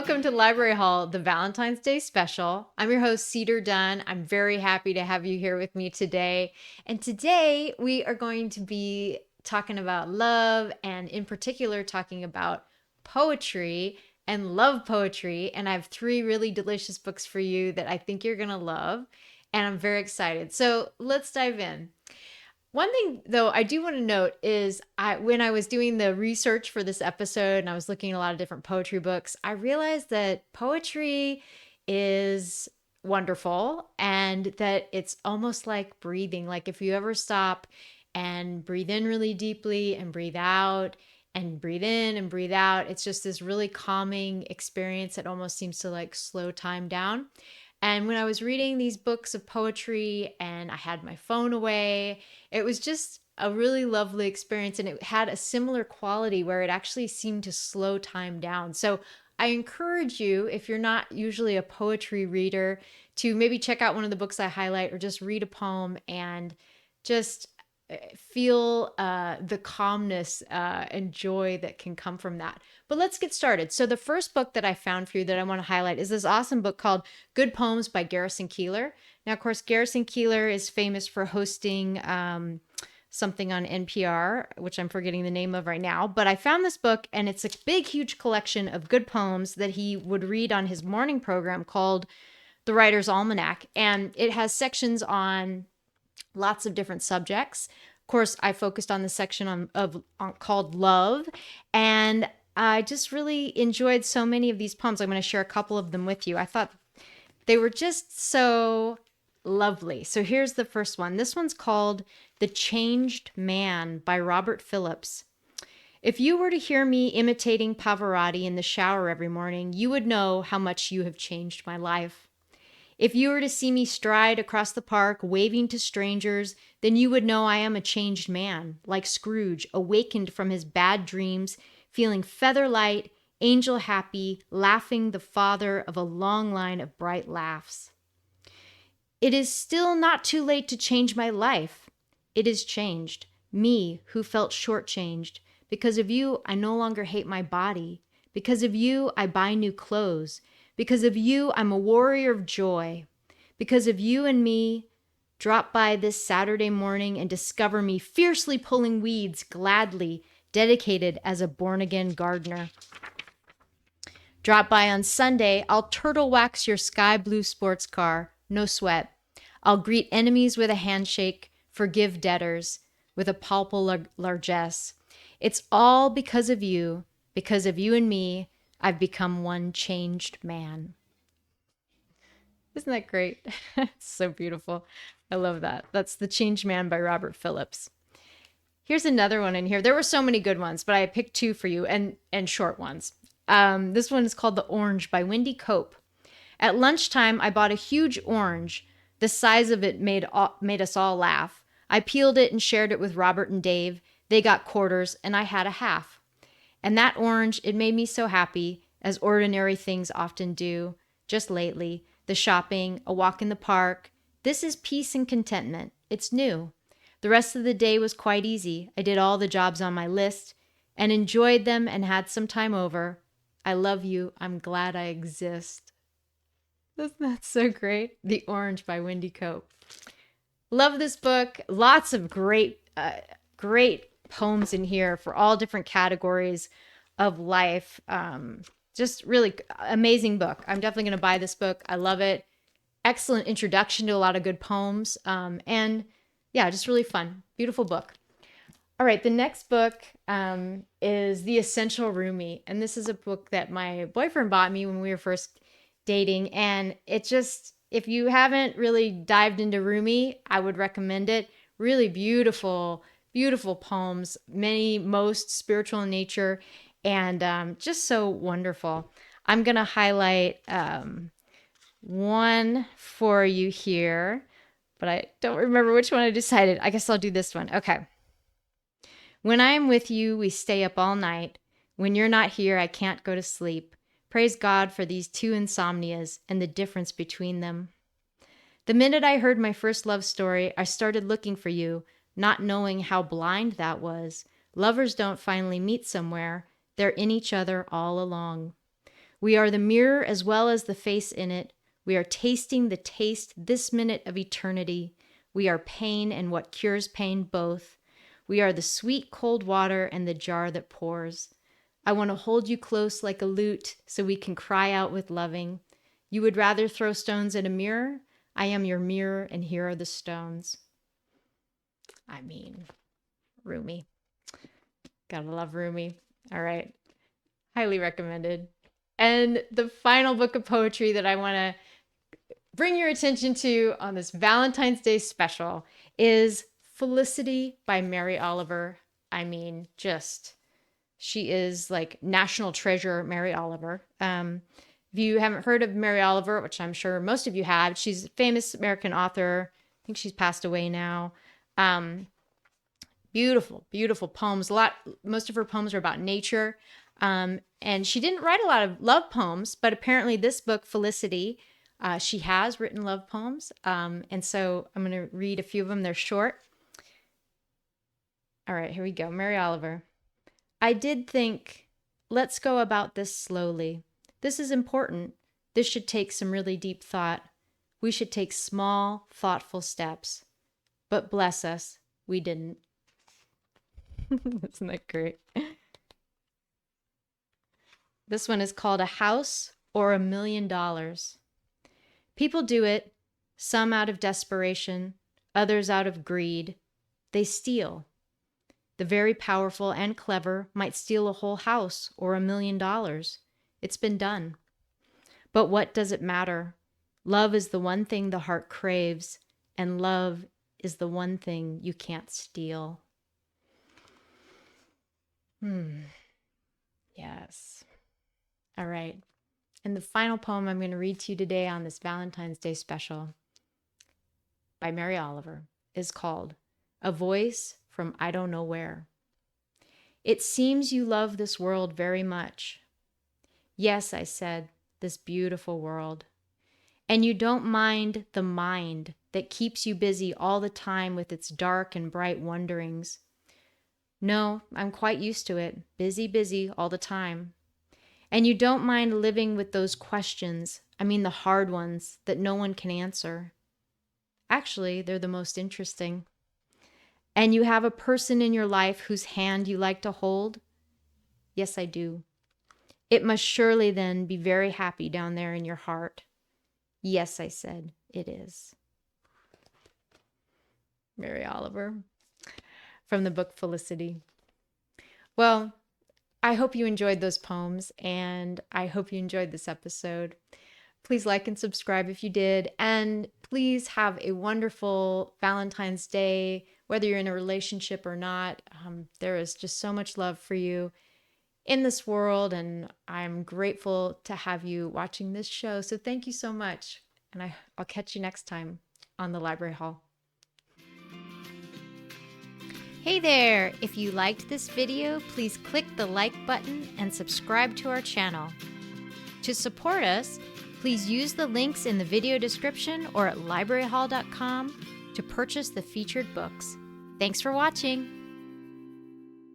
welcome to Library Hall, the Valentine's Day Special. I'm your host, Cedar Dunn. I'm very happy to have you here with me today. And today we are going to be talking about love and, in particular, talking about poetry and love poetry. And I have three really delicious books for you that I think you're going to love. And I'm very excited. So let's dive in. One thing, though, I do want to note is when I was doing the research for this episode and I was looking at a lot of different poetry books, I realized that poetry is wonderful and that it's almost like breathing. Like if you ever stop and breathe in really deeply and breathe out and breathe in and breathe out, it's just this really calming experience that almost seems to like slow time down. And when I was reading these books of poetry and I had my phone away, it was just a really lovely experience. And it had a similar quality where it actually seemed to slow time down. So I encourage you, if you're not usually a poetry reader, to maybe check out one of the books I highlight or just read a poem and just feel the calmness and joy that can come from that. But let's get started. So the first book that I found for you that I want to highlight is this awesome book called Good Poems by Garrison Keillor. Now, of course, Garrison Keillor is famous for hosting something on NPR, which I'm forgetting the name of right now. But I found this book, and it's a big, huge collection of good poems that he would read on his morning program called The Writer's Almanac. And it has sections on lots of different subjects. Of course, I focused on the section on called Love, and I just really enjoyed so many of these poems. I'm going to share a couple of them with you. I thought they were just so lovely. So here's the first one. This one's called The Changed Man by Robert Phillips. If you were to hear me imitating Pavarotti in the shower every morning, you would know how much you have changed my life. If you were to see me stride across the park waving to strangers, then you would know I am a changed man, like Scrooge, awakened from his bad dreams, feeling feather light, angel happy, laughing the father of a long line of bright laughs. It is still not too late to change my life. It is changed, me who felt shortchanged. Because of you, I no longer hate my body. Because of you, I buy new clothes. Because of you, I'm a warrior of joy. Because of you and me, drop by this Saturday morning and discover me fiercely pulling weeds gladly, dedicated as a born-again gardener. Drop by on Sunday, I'll turtle wax your sky blue sports car, no sweat. I'll greet enemies with a handshake, forgive debtors with a palpable largesse. It's all because of you and me, I've become one changed man. Isn't that great? It's so beautiful. I love that. That's The Changed Man by Robert Phillips. Here's another one in here. There were so many good ones, but I picked two for you and short ones. This one is called The Orange by Wendy Cope. At lunchtime, I bought a huge orange. The size of it made us all laugh. I peeled it and shared it with Robert and Dave. They got quarters, and I had a half. And that orange, it made me so happy, as ordinary things often do. Just lately, the shopping, a walk in the park. This is peace and contentment. It's new. The rest of the day was quite easy. I did all the jobs on my list and enjoyed them and had some time over. I love you. I'm glad I exist. Isn't that so great? The Orange by Wendy Cope. Love this book. Lots of great poems in here for all different categories of life. Just really amazing book. I'm definitely going to buy this book. I love it. Excellent introduction to a lot of good poems. And yeah, just really fun. Beautiful book. All right, the next book is The Essential Rumi. And this is a book that my boyfriend bought me when we were first dating. And it just, if you haven't really dived into Rumi, I would recommend it. Really beautiful, beautiful poems, most spiritual in nature, and just so wonderful. I'm going to highlight one for you here, but I don't remember which one I decided. I guess I'll do this one. Okay. When I am with you, we stay up all night. When you're not here, I can't go to sleep. Praise God for these two insomnias and the difference between them. The minute I heard my first love story, I started looking for you, not knowing how blind that was. Lovers don't finally meet somewhere. They're in each other all along. We are the mirror as well as the face in it. We are tasting the taste this minute of eternity. We are pain and what cures pain both. We are the sweet cold water and the jar that pours. I want to hold you close like a lute so we can cry out with loving. You would rather throw stones at a mirror? I am your mirror and here are the stones. I mean, Rumi. Gotta love Rumi. All right. Highly recommended. And the final book of poetry that I want to bring your attention to on this Valentine's Day special is Felicity by Mary Oliver. I mean, she is like national treasure, Mary Oliver. If you haven't heard of Mary Oliver, which I'm sure most of you have, she's a famous American author. I think she's passed away now. Beautiful, beautiful poems. Most of her poems are about nature. And she didn't write a lot of love poems, but apparently this book, Felicity, she has written love poems. And so I'm going to read a few of them. They're short. All right, here we go. Mary Oliver. I did think, let's go about this slowly. This is important. This should take some really deep thought. We should take small, thoughtful steps. But bless us, we didn't. Isn't that great? This one is called A House or $1 Million. People do it, some out of desperation, others out of greed. They steal. The very powerful and clever might steal a whole house or $1 million. It's been done. But what does it matter? Love is the one thing the heart craves, and love is the one thing you can't steal. Yes. All right. And the final poem I'm going to read to you today on this Valentine's Day special by Mary Oliver is called A Voice from I Don't Know Where. It seems you love this world very much. Yes, I said, this beautiful world. And you don't mind the mind that keeps you busy all the time with its dark and bright wonderings. No, I'm quite used to it, busy, busy all the time. And you don't mind living with those questions, the hard ones that no one can answer. Actually, they're the most interesting. And you have a person in your life whose hand you like to hold? Yes, I do. It must surely then be very happy down there in your heart. Yes, I said, it is. Mary Oliver, from the book Felicity. Well, I hope you enjoyed those poems, and I hope you enjoyed this episode. Please like and subscribe if you did, and please have a wonderful Valentine's Day, whether you're in a relationship or not. There is just so much love for you in this world, and I'm grateful to have you watching this show. So thank you so much, and I'll catch you next time on the Library Hall. Hey there! If you liked this video, please click the like button and subscribe to our channel. To support us, please use the links in the video description or at libraryhall.com to purchase the featured books. Thanks for watching!